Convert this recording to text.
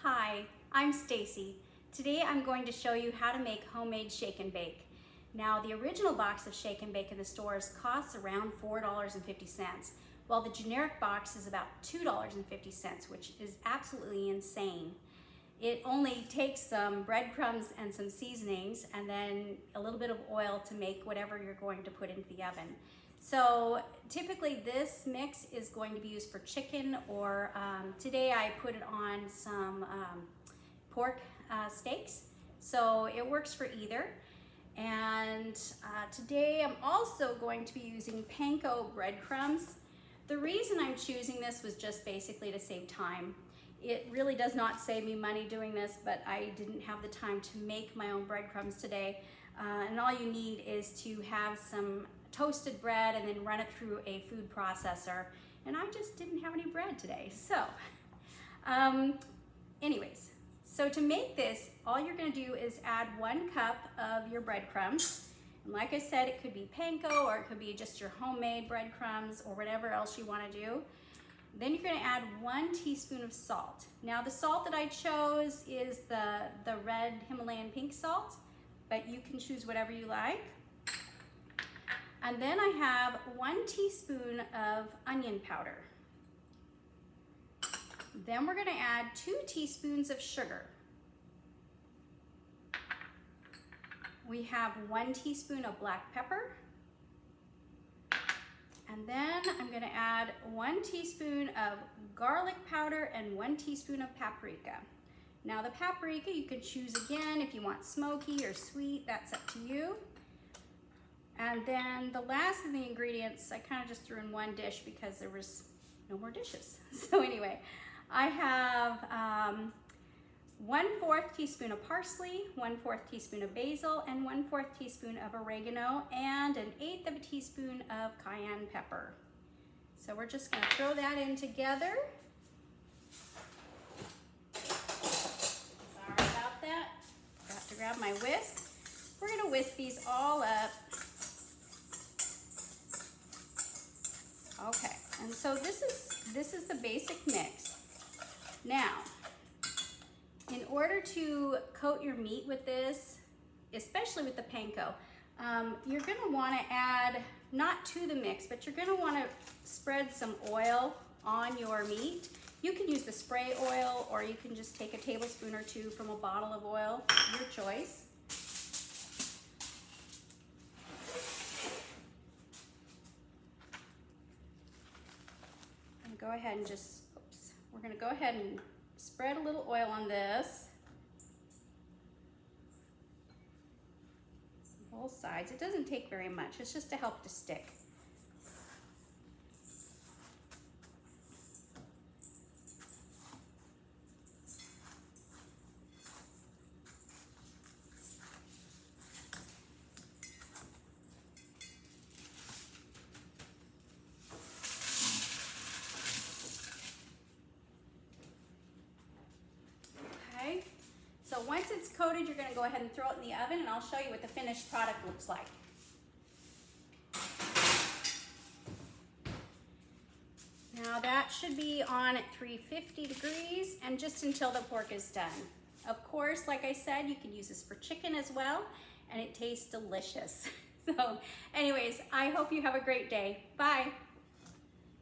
Hi, I'm Stacy. Today I'm going to show you how to make homemade shake and bake. Now the original box of shake and bake in the stores costs around $4.50, while the generic box is about $2.50, which is absolutely insane. It only takes some breadcrumbs and some seasonings and then a little bit of oil to make whatever you're going to put into the oven. So typically this mix is going to be used for chicken, or today I put it on some pork steaks. So it works for either. And today I'm also going to be using panko breadcrumbs. The reason I'm choosing this was just basically to save time. It really does not save me money doing this, but I didn't have the time to make my own breadcrumbs today. And all you need is to have some toasted bread and then run it through a food processor. And I just didn't have any bread today. So anyways, so to make this, all you're gonna do is add 1 cup of your breadcrumbs. And like I said, it could be panko or it could be just your homemade breadcrumbs or whatever else you wanna do. Then you're gonna add 1 teaspoon of salt. Now the salt that I chose is the red Himalayan pink salt, but you can choose whatever you like. And then I have 1 teaspoon of onion powder. Then we're gonna add 2 teaspoons of sugar. We have 1 teaspoon of black pepper. And then I'm gonna add 1 teaspoon of garlic powder and 1 teaspoon of paprika. Now the paprika you can choose again if you want smoky or sweet, that's up to you. And then the last of the ingredients, I kind of just threw in one dish because there was no more dishes. So anyway, I have 1/4 teaspoon of parsley, 1/4 teaspoon of basil, and 1/4 teaspoon of oregano, and 1/8 of a teaspoon of cayenne pepper. So we're just gonna throw that in together. Sorry about that. Got to grab my whisk. We're gonna whisk these all up. Okay, and so this is the basic mix. Now, in order to coat your meat with this, especially with the panko, you're gonna wanna add, not to the mix, but you're gonna wanna spread some oil on your meat. You can use the spray oil, or you can just take a tablespoon or 2 from a bottle of oil, your choice. And go ahead and just, we're gonna go ahead and spread a little oil on this. Both sides. It doesn't take very much. It's just to help to stick. So once it's coated, you're gonna go ahead and throw it in the oven, and I'll show you what the finished product looks like. Now that should be on at 350 degrees and just until the pork is done. Of course, like I said, you can use this for chicken as well, and it tastes delicious. So anyways, I hope you have a great day. Bye.